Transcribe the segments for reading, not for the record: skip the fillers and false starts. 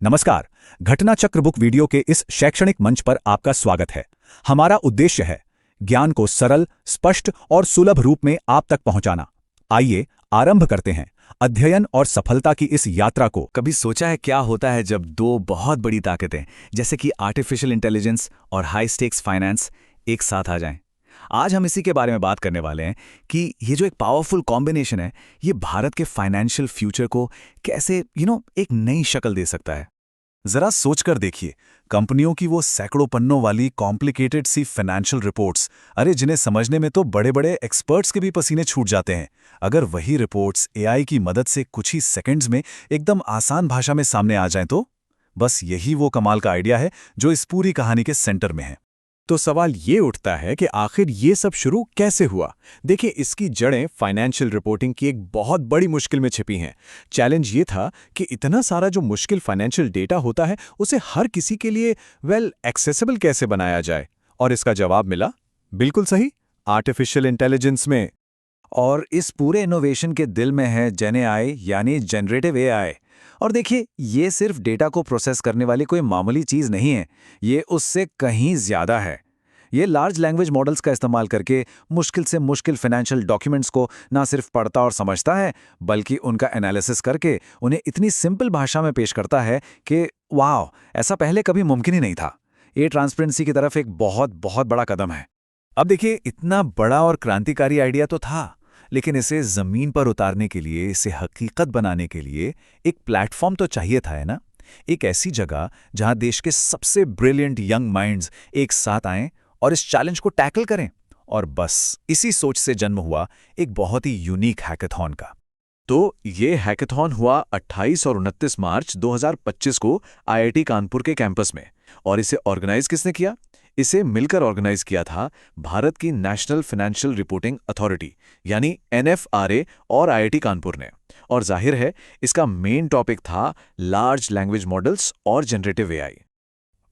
नमस्कार। घटना चक्र बुक वीडियो के इस शैक्षणिक मंच पर आपका स्वागत है। हमारा उद्देश्य है ज्ञान को सरल, स्पष्ट और सुलभ रूप में आप तक पहुंचाना। आइए आरंभ करते हैं अध्ययन और सफलता की इस यात्रा को। कभी सोचा है क्या होता है जब दो बहुत बड़ी ताकतें जैसे कि आर्टिफिशियल इंटेलिजेंस और हाई स्टेक्स फाइनेंस एक साथ आ जाएं? आज हम इसी के बारे में बात करने वाले हैं कि ये जो एक पावरफुल कॉम्बिनेशन है ये भारत के फाइनेंशियल फ्यूचर को कैसे एक नई शक्ल दे सकता है। जरा सोचकर देखिए, कंपनियों की वो सैकड़ों पन्नों वाली कॉम्प्लिकेटेड सी फाइनेंशियल रिपोर्ट्स, अरे जिन्हें समझने में तो बड़े बड़े एक्सपर्ट्स के भी पसीने छूट जाते हैं। अगर वही रिपोर्ट्स एआई की मदद से कुछ ही सेकंड्स में एकदम आसान भाषा में सामने आ जाएं तो बस यही वो कमाल का आइडिया है जो इस पूरी कहानी के सेंटर में है। तो सवाल ये उठता है कि आखिर ये सब शुरू कैसे हुआ। देखिए, इसकी जड़ें फाइनेंशियल रिपोर्टिंग की एक बहुत बड़ी मुश्किल में छिपी हैं। चैलेंज ये था कि इतना सारा जो मुश्किल फाइनेंशियल डेटा होता है उसे हर किसी के लिए एक्सेसिबल कैसे बनाया जाए, और इसका जवाब मिला बिल्कुल सही, आर्टिफिशियल इंटेलिजेंस में। और इस पूरे इनोवेशन के दिल में है जेनएआई यानी जनरेटिव एआई। और देखिए, ये सिर्फ डेटा को प्रोसेस करने वाली कोई मामूली चीज़ नहीं है, ये उससे कहीं ज़्यादा है। ये लार्ज लैंग्वेज मॉडल्स का इस्तेमाल करके मुश्किल से मुश्किल फाइनेंशियल डॉक्यूमेंट्स को ना सिर्फ पढ़ता और समझता है, बल्कि उनका एनालिसिस करके उन्हें इतनी सिंपल भाषा में पेश करता है कि वाह, ऐसा पहले कभी मुमकिन ही नहीं था। ये ट्रांसपेरेंसी की तरफ एक बहुत बहुत बड़ा कदम है। अब देखिए, इतना बड़ा और क्रांतिकारी आइडिया तो था, लेकिन इसे जमीन पर उतारने के लिए, इसे हकीकत बनाने के लिए एक प्लेटफॉर्म तो चाहिए था, है ना? एक ऐसी जगह जहां देश के सबसे ब्रिलियंट यंग माइंड्स एक साथ आएं और इस चैलेंज को टैकल करें। और बस इसी सोच से जन्म हुआ एक बहुत ही यूनिक हैकाथॉन का। तो ये हैकाथॉन हुआ 28 और 29 मार्च 2025 को आईआईटी कानपुर के कैंपस में। और इसे ऑर्गेनाइज किसने किया? इसे मिलकर ऑर्गेनाइज किया था भारत की नेशनल फाइनेंशियल रिपोर्टिंग अथॉरिटी यानी एनएफआरए और आईआईटी कानपुर ने। और जाहिर है, इसका मेन टॉपिक था लार्ज लैंग्वेज मॉडल्स और जनरेटिव एआई।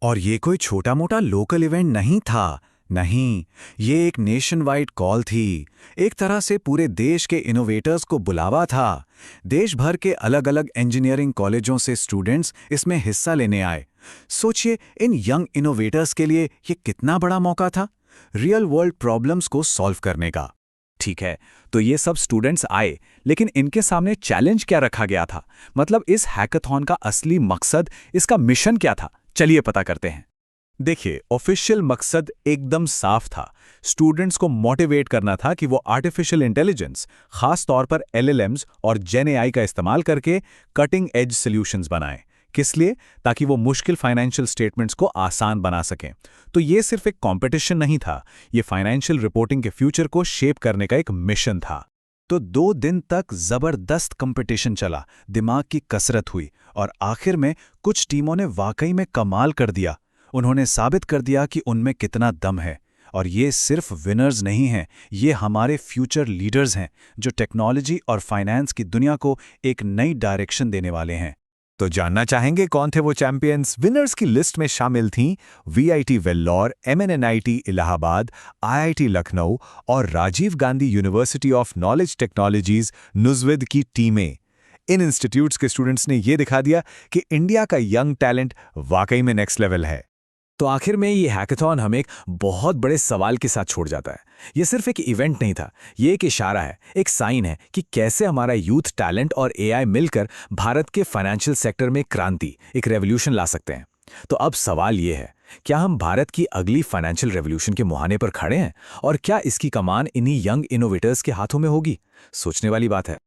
और ये कोई छोटा मोटा लोकल इवेंट नहीं था, नहीं, ये एक नेशन वाइड कॉल थी। एक तरह से पूरे देश के इनोवेटर्स को बुलावा था। देश भर के अलग अलग इंजीनियरिंग कॉलेजों से स्टूडेंट्स इसमें हिस्सा लेने आए। सोचिए, इन यंग इनोवेटर्स के लिए ये कितना बड़ा मौका था रियल वर्ल्ड प्रॉब्लम्स को सॉल्व करने का। ठीक है, तो ये सब स्टूडेंट्स आए, लेकिन इनके सामने चैलेंज क्या रखा गया था? मतलब इस हैकाथॉन का असली मकसद, इसका मिशन क्या था? चलिए पता करते हैं। देखिए, ऑफिशियल मकसद एकदम साफ था। स्टूडेंट्स को मोटिवेट करना था कि वो आर्टिफिशियल इंटेलिजेंस, खास तौर पर एलएलएम्स और जेनएआई का इस्तेमाल करके कटिंग एज सॉल्यूशंस बनाएं। किस लिए? ताकि वो मुश्किल फाइनेंशियल स्टेटमेंट्स को आसान बना सकें। तो ये सिर्फ एक कंपटीशन नहीं था, ये फाइनेंशियल रिपोर्टिंग के फ्यूचर को शेप करने का एक मिशन था। तो 2 दिन तक जबरदस्त कंपटीशन चला, दिमाग की कसरत हुई, और आखिर में कुछ टीमों ने वाकई में कमाल कर दिया। उन्होंने साबित कर दिया कि उनमें कितना दम है। और ये सिर्फ विनर्स नहीं हैं, ये हमारे फ्यूचर लीडर्स हैं जो टेक्नोलॉजी और फाइनेंस की दुनिया को एक नई डायरेक्शन देने वाले हैं। तो जानना चाहेंगे कौन थे वो चैंपियंस? विनर्स की लिस्ट में शामिल थीं VIT Vellore, MNNIT Allahabad, IIT Lucknow और Rajiv Gandhi university of knowledge technologies Nuzvid की टीमें। इन इंस्टीट्यूट्स के स्टूडेंट्स ने ये दिखा दिया कि इंडिया का यंग टैलेंट वाकई में नेक्स्ट लेवल है। तो आखिर में ये हैकाथॉन हमें एक बहुत बड़े सवाल के साथ छोड़ जाता है। ये सिर्फ एक इवेंट नहीं था, ये एक इशारा है, एक साइन है कि कैसे हमारा यूथ टैलेंट और एआई मिलकर भारत के फाइनेंशियल सेक्टर में क्रांति, एक रेवोल्यूशन ला सकते हैं। तो अब सवाल ये है, क्या हम भारत की अगली फाइनेंशियल रेवोल्यूशन के मुहाने पर खड़े हैं? और क्या इसकी कमान इन्हीं यंग इनोवेटर्स के हाथों में होगी? सोचने वाली बात है।